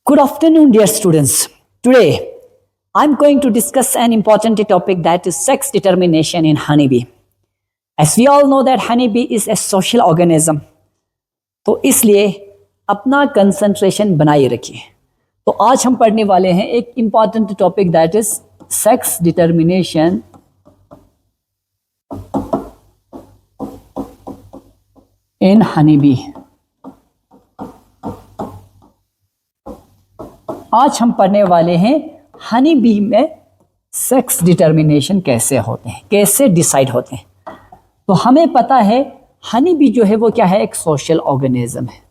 Good afternoon, dear students. Today, I'm going to discuss an important topic, that is sex determination in honeybee. As we all know that honeybee is a social organism, तो इसलिए अपना concentration बनाए रखिए। तो आज हम पढ़ने वाले हैं एक important topic, that is sex determination in honeybee. आज हम पढ़ने वाले हैं हनी बी में सेक्स डिटर्मिनेशन कैसे होते हैं, कैसे डिसाइड होते हैं। तो हमें पता है हनी बी जो है वो क्या है, एक सोशल ऑर्गेनिज्म है।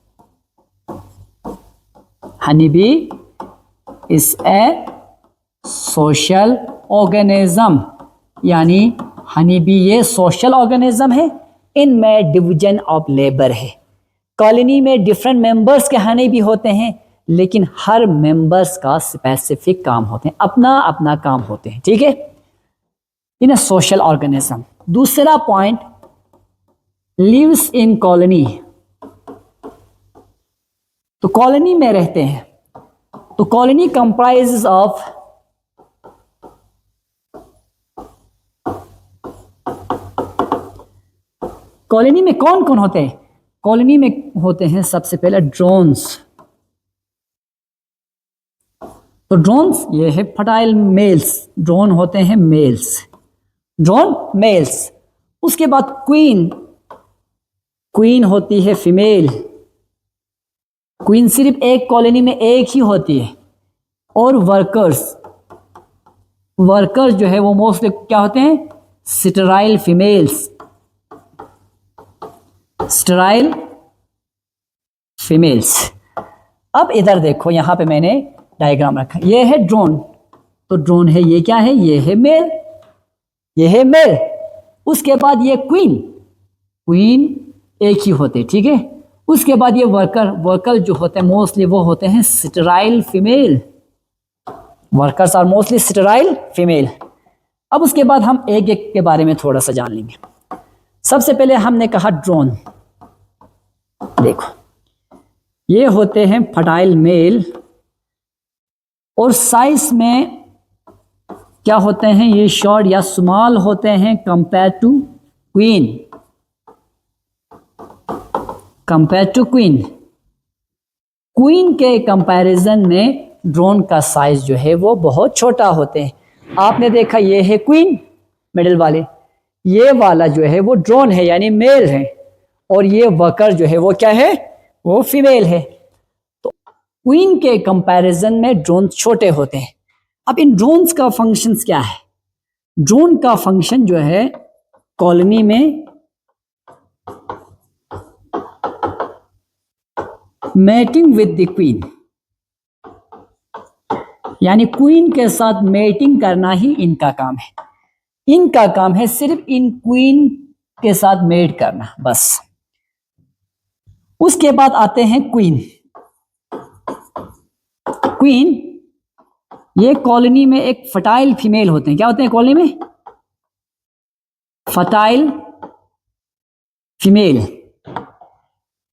Honey bee is a social organism, यानी हनी बी ये सोशल ऑर्गेनिज्म है। इनमें डिवीजन ऑफ लेबर है। कॉलोनी में डिफरेंट मेंबर्स के हनी बी होते हैं, लेकिन हर मेंबर्स का स्पेसिफिक काम होते हैं, अपना अपना काम होते हैं, ठीक है, इन अ सोशल ऑर्गेनिज्म। दूसरा पॉइंट, लिव्स इन कॉलोनी, तो कॉलोनी में रहते हैं। तो कॉलोनी कंप्राइजेस ऑफ कॉलोनी में कौन कौन होते हैं? कॉलोनी में होते हैं सबसे पहले ड्रोन्स। तो ड्रोन्स ये है फर्टाइल मेल्स, ड्रोन होते हैं मेल्स, ड्रोन मेल्स। उसके बाद क्वीन, क्वीन होती है फीमेल। क्वीन सिर्फ एक कॉलोनी में एक ही होती है। और वर्कर्स, वर्कर्स जो है वो मोस्टली क्या होते हैं, स्टेराइल फीमेल्स, स्टेराइल फीमेल्स। अब इधर देखो, यहां पे मैंने डायग्राम रखा, ये है ड्रोन। तो ड्रोन है, ये क्या है, ये है मेल, ये है मेल। उसके बाद ये क्वीन, क्वीन एक ही होते, ठीक है। उसके बाद ये वर्कर, वर्कर जो होते हैं मोस्टली वो होते हैं sterile female, workers are mostly sterile female. अब उसके बाद हम एक एक के बारे में थोड़ा सा जान लेंगे। सबसे पहले हमने कहा ड्रोन, देखो ये होते हैं फर्टाइल मेल, और साइज में क्या होते हैं, ये शॉर्ट या स्मॉल होते हैं compare to queen, compare to queen. Queen के कंपैरिजन में ड्रोन का साइज जो है वो बहुत छोटा होते हैं। आपने देखा ये है क्वीन मिडिल वाले, ये वाला जो है वो ड्रोन है यानी मेल है, और ये वर्कर जो है वो क्या है, वो फीमेल है। क्वीन के कंपैरिजन में ड्रोन छोटे होते हैं। अब इन ड्रोन्स का फंक्शंस क्या है? ड्रोन का फंक्शन जो है कॉलोनी में मेटिंग विद द क्वीन, यानी क्वीन के साथ मेटिंग करना ही इनका काम है। इनका काम है सिर्फ इन क्वीन के साथ मेट करना, बस। उसके बाद आते हैं क्वीन। क्वीन ये कॉलोनी में एक फर्टाइल फीमेल होते हैं। क्या होते हैं कॉलोनी में? Fertile female.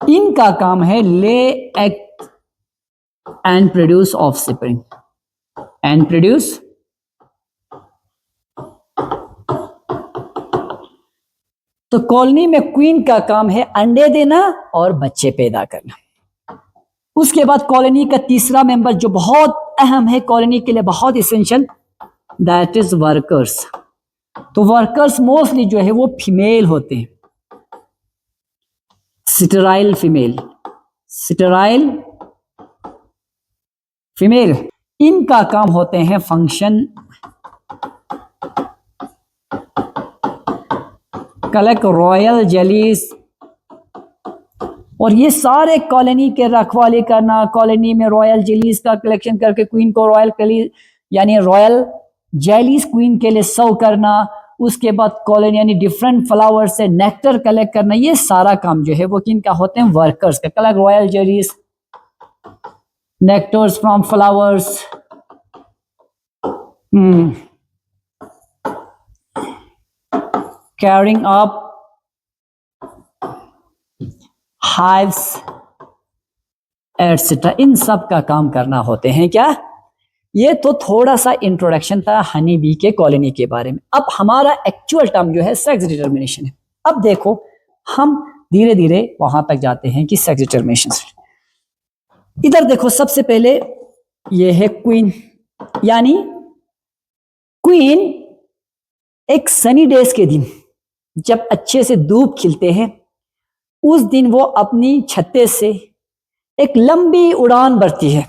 इनका काम है ले egg and produce offspring, and produce. तो कॉलोनी में क्वीन का काम है अंडे देना और बच्चे पैदा करना। उसके बाद कॉलोनी का तीसरा मेंबर जो बहुत अहम है, कॉलोनी के लिए बहुत इसेंशियल, दैट इज वर्कर्स। तो वर्कर्स मोस्टली जो है वो फीमेल होते हैं, स्टेराइल फीमेल, स्टेराइल फीमेल। इनका काम होते हैं फंक्शन कलेक्ट रॉयल जेलीज, और ये सारे कॉलोनी के रखवाली करना, कॉलोनी में रॉयल जेलीज का कलेक्शन करके क्वीन को रॉयल यानी रॉयल जेलीज क्वीन के लिए सर्व करना। उसके बाद कॉलोनी यानी डिफरेंट फ्लावर से नेक्टर कलेक्ट करना, ये सारा काम जो है वो किन का होते हैं, वर्कर्स का। Collect royal jellies, nectars from flowers, carrying up hives etcetera, इन सब का काम करना होते हैं क्या। ये तो थोड़ा सा इंट्रोडक्शन था हनी बी के कॉलोनी के बारे में। अब हमारा एक्चुअल टर्म जो है सेक्स डिटर्मिनेशन है। अब देखो हम धीरे धीरे वहां तक जाते हैं कि सेक्स डिटर्मिनेशन। इधर देखो सबसे पहले ये है क्वीन, यानी क्वीन एक सनी डेज के दिन जब अच्छे से धूप खिलते हैं उस दिन वो अपनी छत्ते से एक लंबी उड़ान भरती है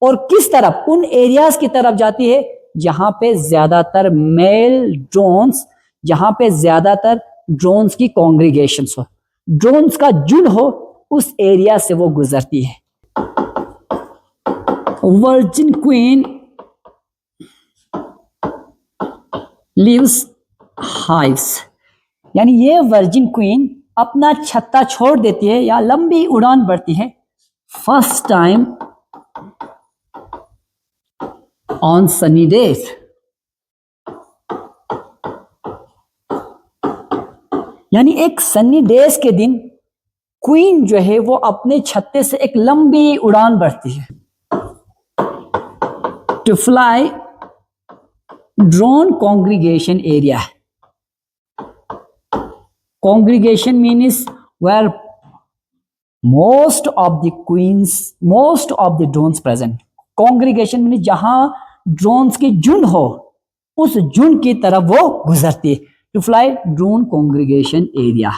और किस तरफ, उन एरियाज की तरफ जाती है जहां पे ज्यादातर मेल ड्रोन्स, जहां पे ज्यादातर ड्रोन्स की कॉन्ग्रीगेशंस हो, ड्रोन्स का झुंड हो, उस एरिया से वो गुजरती है। वर्जिन क्वीन लिव्स हाइव्स, यानी ये वर्जिन क्वीन अपना छत्ता छोड़ देती है या लंबी उड़ान भरती है first time on Sunny days. यानी एक सनी डेज के दिन क्वीन जो है वो अपने छत्ते से एक लंबी उड़ान भरती है। To fly drone congregation area. Congregation means where most of the drones present। Congregation means जहां ड्रोन्स की झुंड हो, उस झुंड की तरफ वो गुजरती है। To fly drone congregation area.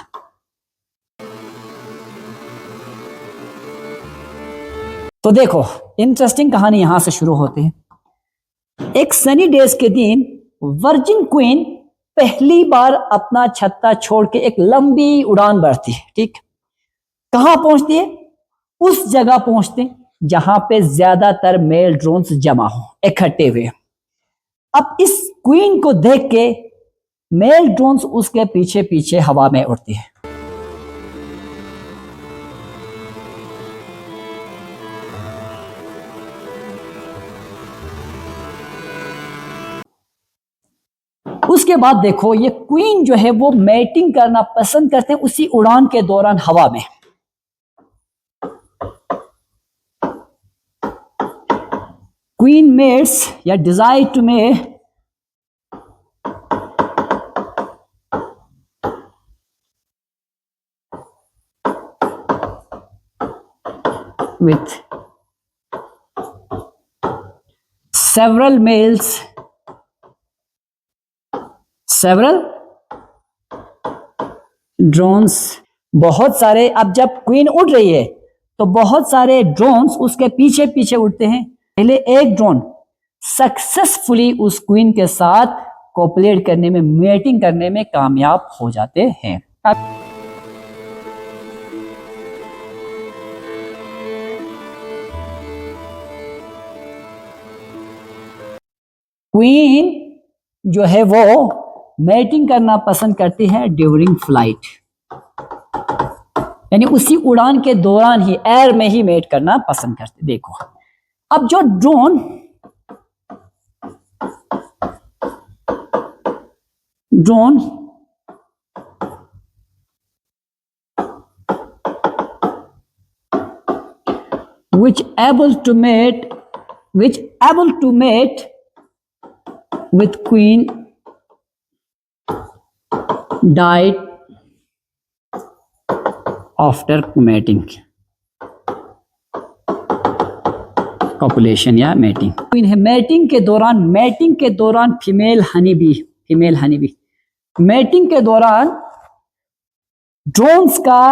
तो देखो इंटरेस्टिंग कहानी यहां से शुरू होती है। एक सनी डेज के दिन वर्जिन क्वीन पहली बार अपना छत्ता छोड़ के एक लंबी उड़ान भरती है। ठीक, कहां पहुंचती है? उस जगह पहुंचते जहां पे ज्यादातर मेल ड्रोन्स जमा हो, इकट्ठे हुए। अब इस क्वीन को देख के मेल ड्रोन्स उसके पीछे पीछे हवा में उड़ती है। उसके बाद देखो ये क्वीन जो है वो मैटिंग करना पसंद करते हैं उसी उड़ान के दौरान हवा में। क्वीन मेट्स या desire to mate with several males, several drones। बहुत सारे, अब जब क्वीन उड़ रही है तो बहुत सारे ड्रोन्स उसके पीछे पीछे उड़ते हैं। पहले एक ड्रोन सक्सेसफुली उस क्वीन के साथ कोऑपरेट करने में, मेटिंग करने में कामयाब हो जाते हैं। क्वीन जो है वो मेटिंग करना पसंद करती है ड्यूरिंग फ्लाइट, यानी उसी उड़ान के दौरान ही, एयर में ही मेट करना पसंद करते। देखो अब जो drone which able to mate with queen died after mating। Copulation या मेटिंग। क्वीन है मेटिंग के दौरान फीमेल हनी बी मेटिंग के दौरान ड्रोन्स का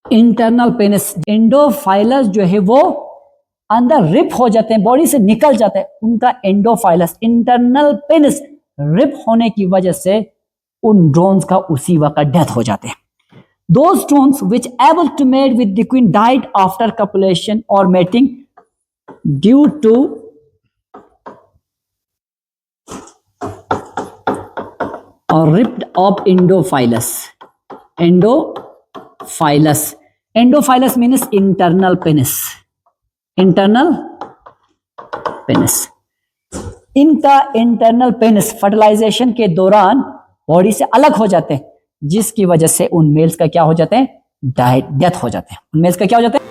इंटरनल पेनिस, एंडोफाइलस जो है वो अंदर रिप हो जाते हैं, बॉडी से निकल जाते हैं। उनका एंडोफाइलस, इंटरनल पेनिस रिप होने की वजह से उन ड्रोन्स का उसी वक्त डेथ हो जाते हैं। Those drones which able to mate with the queen died after copulation or mating due to or ripped up endophilus means internal penis। इनका इंटरनल पेनिस फर्टिलाइजेशन के दौरान बॉडी से अलग हो जाते हैं, जिसकी वजह से उन मेल्स का क्या हो जाते हैं, डेथ हो जाते हैं। उन मेल्स का क्या हो जाता है,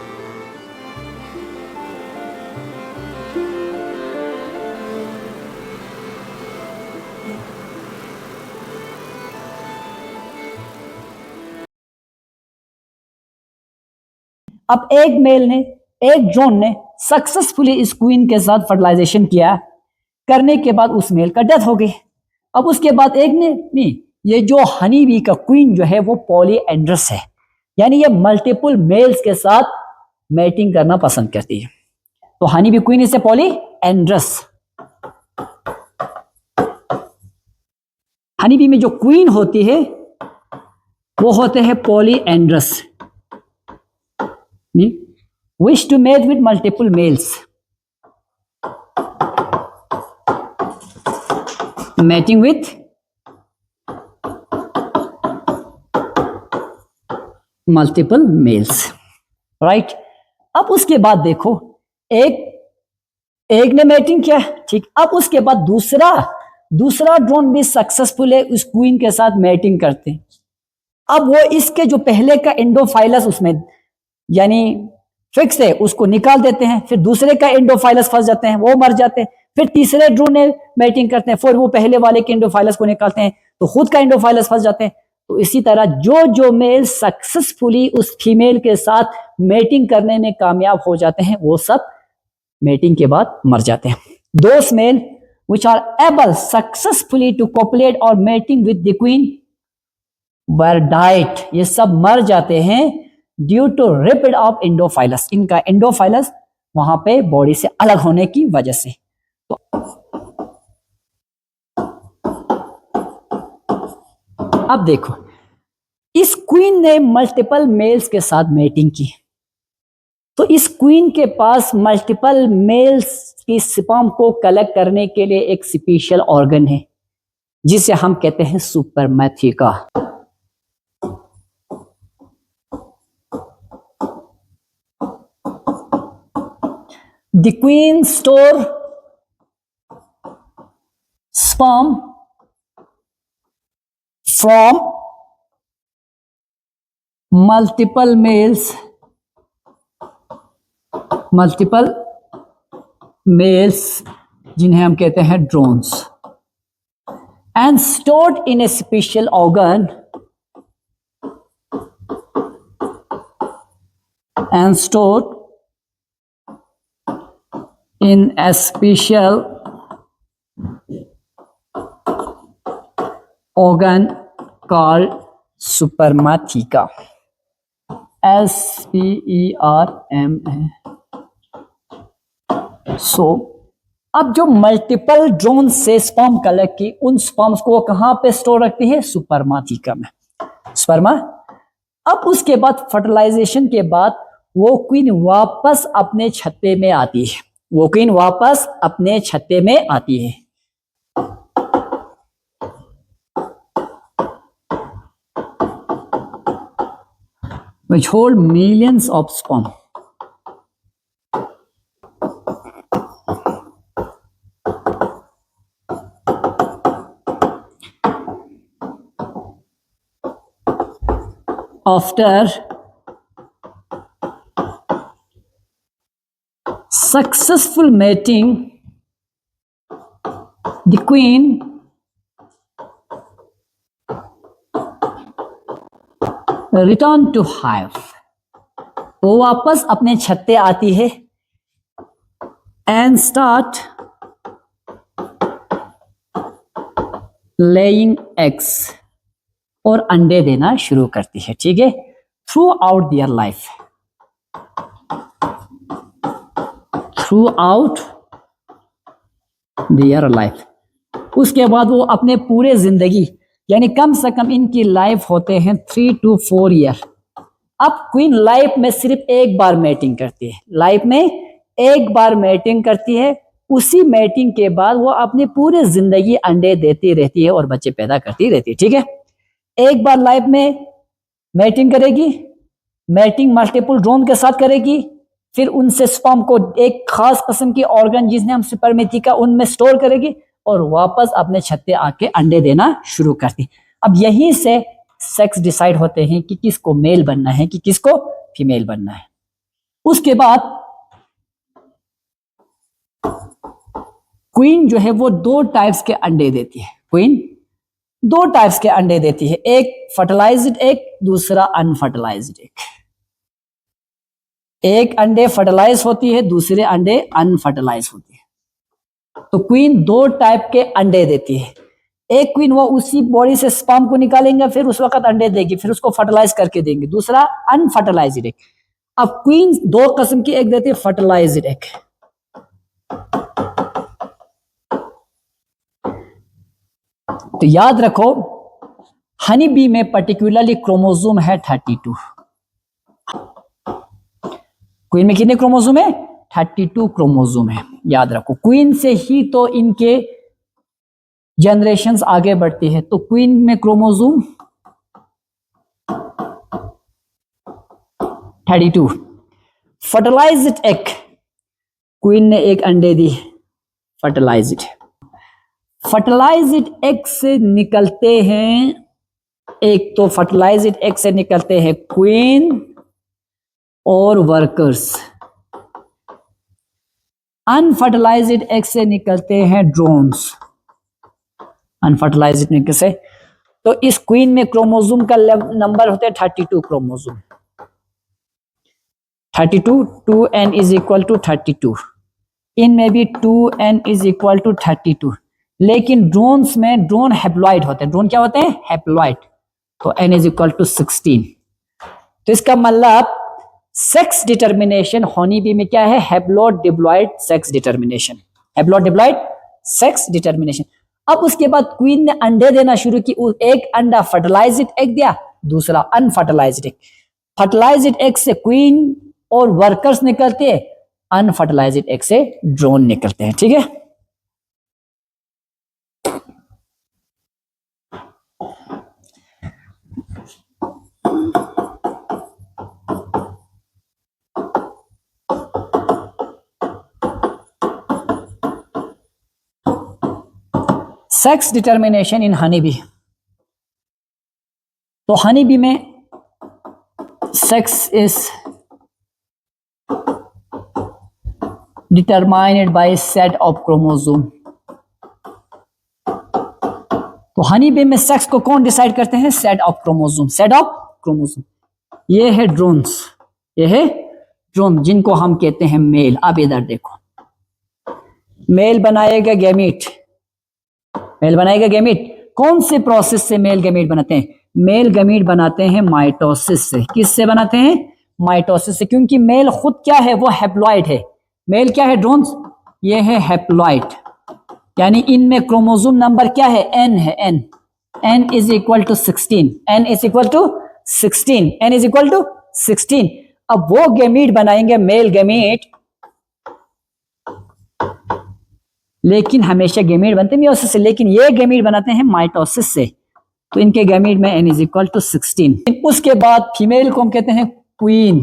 अब एक मेल ने, एक ड्रोन ने सक्सेसफुली इस क्वीन के साथ फर्टिलाइजेशन किया, करने के बाद उस मेल का डेथ हो गई। अब उसके बाद एक ने नहीं, ये जो हनी बी का क्वीन जो है वो पॉलीएंड्रस है, यानी ये मल्टीपल मेल्स के साथ मैटिंग करना पसंद करती है। तो honey bee queen is a polyandrous. Honey bee में जो क्वीन होती है वो होते हैं polyandrous, wish to mate with multiple males, mating with multiple males, right. अब उसके बाद देखो, एक ने मैटिंग किया, ठीक। अब उसके बाद दूसरा ड्रोन भी सक्सेसफुल है, उस क्वीन के साथ मैटिंग करते हैं। अब वो इसके जो पहले का एंडोफाइलस उसमें यानी फिक्स है, उसको निकाल देते हैं, फिर दूसरे का एंडोफाइलस फंस जाते हैं, वो मर जाते हैं, फिर तीसरे ड्रोन ने मैटिंग करते हैं, फिर वो पहले वाले के एंडोफाइलस को निकालते हैं, तो खुद का एंडोफाइलस फंस जाते हैं। तो इसी तरह जो मेल सक्सेसफुली उस फीमेल के साथ मैटिंग करने में कामयाब हो जाते हैं, वो सब मैटिंग के बाद मर जाते हैं। दोस mail which are able successfully to copulate or mating with the queen were died, ये सब मर जाते हैं ड्यू टू रिपिड ऑफ एंडोफाइलस, इनका एंडोफाइलस वहां पे बॉडी से अलग होने की वजह से। तो अब देखो, इस क्वीन ने मल्टीपल मेल्स के साथ मेटिंग की, तो इस क्वीन के पास मल्टीपल मेल्स की स्पर्म को कलेक्ट करने के लिए एक स्पेशल ऑर्गन है जिसे हम कहते हैं सुपरमैथिका। The queen store sperm from multiple males जिन्हें हम कहते हैं drones, and stored in a special organ in a special organ called spermatheca, SPERMA। सो अब जो मल्टीपल ड्रोन से स्पर्म कलेक्ट की, उन स्पर्म्स को कहां पे स्टोर रखती है? सुपरमाथिका में, स्पर्मा। अब उसके बाद फर्टिलाइजेशन के बाद वो क्वीन वापस अपने छत्ते में आती है, which hold millions of sperm. After successful mating, the queen return to hive, वो वापस अपने छत्ते आती है and start laying eggs, और अंडे देना शुरू करती है, ठीक है, थ्रू आउट देयर लाइफ। उसके बाद वो अपने पूरे जिंदगी, यानी कम से कम इनकी लाइफ होते हैं 3 to 4 ईयर। अब क्वीन लाइफ में सिर्फ एक बार मैटिंग करती है, उसी मैटिंग के बाद वो अपनी पूरी जिंदगी अंडे देती रहती है और बच्चे पैदा करती रहती है, ठीक है। एक बार लाइफ में मैटिंग करेगी, मैटिंग मल्टीपल ड्रोन के साथ करेगी, फिर उनसे स्पर्म को एक खास किस्म की ऑर्गन जिसने हम सुपरमेथिका उनमें स्टोर करेगी और वापस अपने छत्ते आके अंडे देना शुरू करती। अब यहीं से सेक्स डिसाइड होते हैं कि किसको मेल बनना है कि किसको फीमेल बनना है। उसके बाद क्वीन जो है वो 2 टाइप्स के अंडे देती है, एक फर्टिलाइज्ड एग, दूसरा अनफर्टिलाइज्ड एग। एक अंडे फर्टिलाइज होती है, दूसरे अंडे अनफर्टिलाइज होती है। तो क्वीन दो टाइप के अंडे देती है। एक क्वीन वो उसी बॉडी से स्पर्म को निकालेंगे, फिर उस वक्त अंडे देगी, फिर उसको फर्टिलाइज करके देंगे। दूसरा अनफर्टिलाइज्ड एग। अब क्वीन दो किस्म की एग देती है, फर्टिलाइज्ड एग। तो याद रखो, हनी बी में पर्टिकुलरली क्रोमोसोम है 32। क्वीन में कितने क्रोमोसोम है? 32 क्रोमोसोम है। याद रखो, क्वीन से ही तो इनके जनरेशंस आगे बढ़ती है। तो क्वीन में क्रोमोसोम 32। फर्टिलाइज्ड एग, क्वीन ने एक अंडे दी, फर्टिलाइज्ड। फर्टिलाइज्ड एग से निकलते हैं, एक तो फर्टिलाइज्ड एग से निकलते हैं क्वीन और वर्कर्स। अनफर्टिलाइज्ड एग से निकलते हैं ड्रोन्स। अनफर्टिलाइज्ड एग से, तो इस क्वीन में क्रोमोसोम का नंबर होते हैं 32 chromosome. 32, 2n is equal to 32। इनमें भी 2n इज इक्वल टू 32। लेकिन ड्रोन्स में ड्रोन हैप्लॉइड होते हैं। ड्रोन क्या होते हैं? हैप्लॉइड। तो n इज इक्वल टू 16। तो इसका मतलब सेक्स डिटर्मिनेशन हनी बी में क्या है? Haplodiploid sex determination. Haplodiploid sex determination. अब उसके बाद क्वीन ने अंडे देना शुरू की। एक अंडा फर्टिलाइज्ड एग दिया, दूसरा अनफर्टिलाइज्ड एग। फर्टिलाइज्ड एग से क्वीन और वर्कर्स निकलते हैं, अनफर्टिलाइज्ड एग से ड्रोन निकलते हैं। ठीक है। Sex determination in honey bee. तो हनी बी में sex is determined by set of chromosome. तो हनी बी में सेक्स को कौन डिसाइड करते हैं? Set of chromosome. Set of chromosome. ये है ड्रोन्स, ये है ड्रोन जिनको हम कहते हैं मेल। अब इधर देखो, मेल बनाएगा गैमीट। मेल बनाएगा गैमीट। कौन से प्रोसेस से मेल गैमीट बनाते हैं? मेल गैमीट बनाते हैं माइटोसिस से। किससे बनाते हैं? माइटोसिस से। क्योंकि मेल खुद क्या है? वो हैप्लॉइड है। मेल क्या है? ड्रोन्स, ये है हैप्लॉइड। यानी इनमें क्रोमोसोम नंबर क्या है? n है। n is equal to 16। n is equal to 16। n is equal to 16। अब वो गैमीट बनाएंगे, मेल गैमीट, लेकिन हमेशा गैमीट बनते हैं मियोसिस से, लेकिन ये गैमीट बनाते हैं माइटोसिस से। तो इनके गैमीट में n इज इक्वल टू 16। उसके बाद फीमेल को हम कहते हैं क्वीन।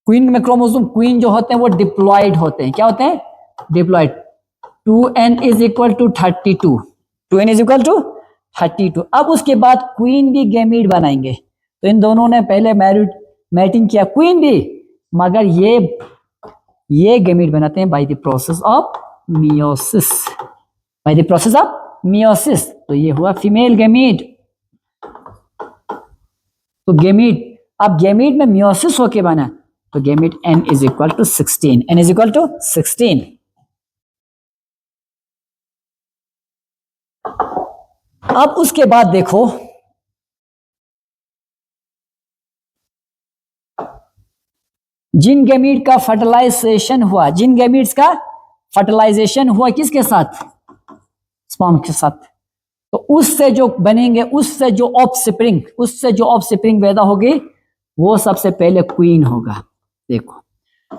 क्वीन में क्रोमोसोम, क्वीन जो होते हैं वो डिप्लॉइड होते हैं। क्या होते हैं? Diploid. 2n is equal to 32। 2n is equal to 32। अब उसके बाद क्वीन भी गैमीट बनाएंगे। तो इन दोनों ने पहले मैटिंग किया, क्वीन भी, मगर ये गैमीट बनाते हैं by the process of meiosis. By the process of meiosis. तो ये हुआ फीमेल गैमीट। तो गैमीट, अब गैमीट में मियोसिस होके बना, तो gamete n is equal to 16। n is equal to 16। अब उसके बाद देखो, जिन गैमीट का फर्टिलाइजेशन हुआ, जिन गैमीट्स का फर्टिलाइजेशन हुआ किसके साथ? स्पर्म के साथ। तो उससे जो बनेंगे, उससे जो ऑफस्प्रिंग पैदा होगी, वो सबसे पहले क्वीन होगा। देखो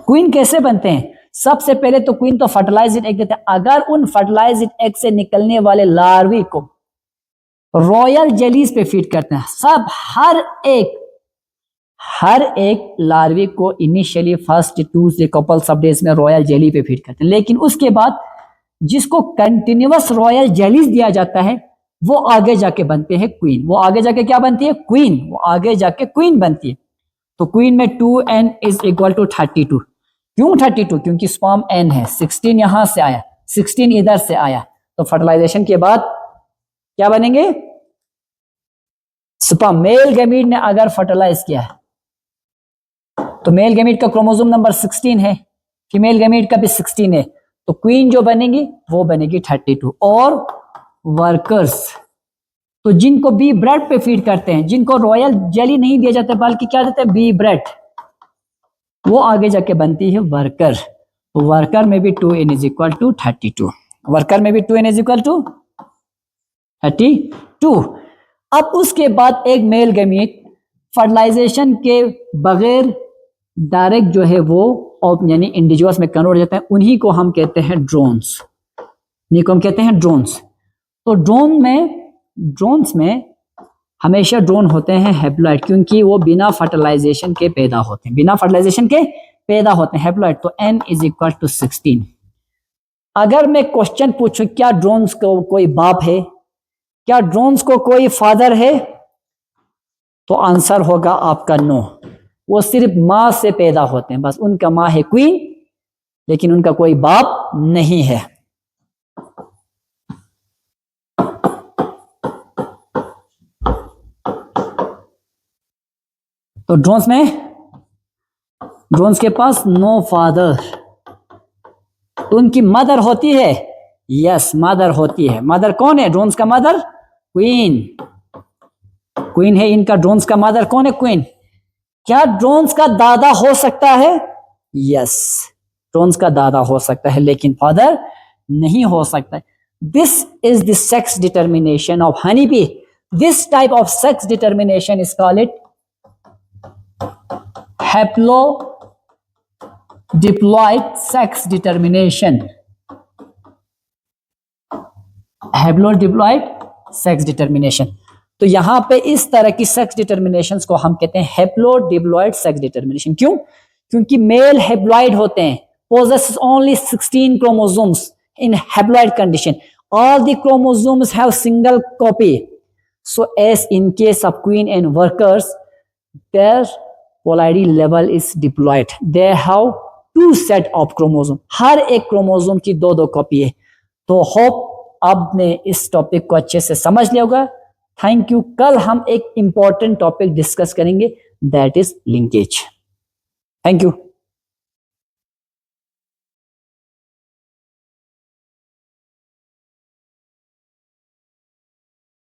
क्वीन कैसे बनते हैं? सबसे पहले तो क्वीन तो फर्टिलाइज्ड एग देते हैं। अगर उन फर्टिलाइज्ड एग से निकलने वाले लार्वी को रॉयल जेलीज पे फीड करते हैं। सब हर एक लार्वे को इनिशियली फर्स्ट 2 से कपल ऑफ डेज में रॉयल जेली पे फीड करते हैं, लेकिन उसके बाद जिसको कंटिन्यूअस रॉयल जेलीज दिया जाता है, वो आगे जाके बनते हैं क्वीन। वो आगे जाके क्या बनती है? क्वीन। वो आगे जाके क्वीन बनती है। तो क्वीन में 2n इज इक्वल टू 32। क्यों 32? क्योंकि स्पर्म n है, 16 यहां से आया, 16 इधर से आया। तो फर्टिलाइजेशन के बाद क्या बनेंगे? स्पर्म। मेल गैमीट ने अगर फर्टिलाइज किया है तो मेल गैमीट का क्रोमोसोम नंबर 16 है, फीमेल गैमीट का भी 16 है, तो क्वीन जो बनेगी वो बनेगी 32। और वर्कर्स, तो जिनको बी ब्रेड पे फीड करते हैं, जिनको रॉयल जेली नहीं दिया जाता बल्कि क्या देते हैं, बी ब्रेड, वो आगे जाके बनती है वर्कर। तो वर्कर में भी 2n is equal to 32, worker में भी 2n इज इक्वल टू 32। अब उसके बाद एक मेल गैमीट फर्टिलाइजेशन के बगैर डायरेक्ट जो है वो यानी इंडिविजुअल्स में कन्वर्ट हो जाता है, उन्हीं को हम कहते हैं ड्रोन्स, उन्हीं को हम कहते हैं ड्रोन्स। तो ड्रोन्स में हमेशा ड्रोन होते हैं हैप्लॉइड, क्योंकि वो बिना फर्टिलाइजेशन के पैदा होते हैं, बिना फर्टिलाइजेशन के पैदा होते हैं, हैप्लॉइड। तो n इज इक्वल टू 16। अगर मैं क्वेश्चन पूछूं क्या ड्रोन्स को कोई बाप है, क्या ड्रोन्स को कोई फादर है, तो आंसर होगा आपका नो। वो सिर्फ माँ से पैदा होते हैं, बस उनका माँ है क्वीन, लेकिन उनका कोई बाप नहीं है। तो ड्रोन्स के पास नो फादर, तो उनकी मदर होती है, यस मदर होती है। मदर कौन है ड्रोन्स का मदर? क्वीन, क्वीन है इनका ड्रोन्स का मदर कौन है? क्वीन। क्या ड्रोन्स का दादा हो सकता है? यस, ड्रोन्स का दादा हो सकता है, लेकिन फादर नहीं हो सकता। This is the sex determination of honey bee. This type of sex determination is called it haplodiploid sex determination, haplodiploid sex determination. तो यहां पे इस तरह की सेक्स डिटर्मिनेशंस को हम कहते हैं हैप्लोडिप्लॉइड सेक्स डिटर्मिनेशन। क्यों? क्योंकि मेल हैप्लॉइड होते हैं, possesses only 16 chromosomes in haploid condition. All the chromosomes have single copy. So as in case of queen and workers, their ploidy level is diploid. They have two set of chromosome. हर एक chromosome की दो copy है। तो hope आपने इस topic को अच्छे से समझ लिया होगा। Thank you. कल हम एक इंपॉर्टेंट टॉपिक डिस्कस करेंगे, that is linkage. Thank you.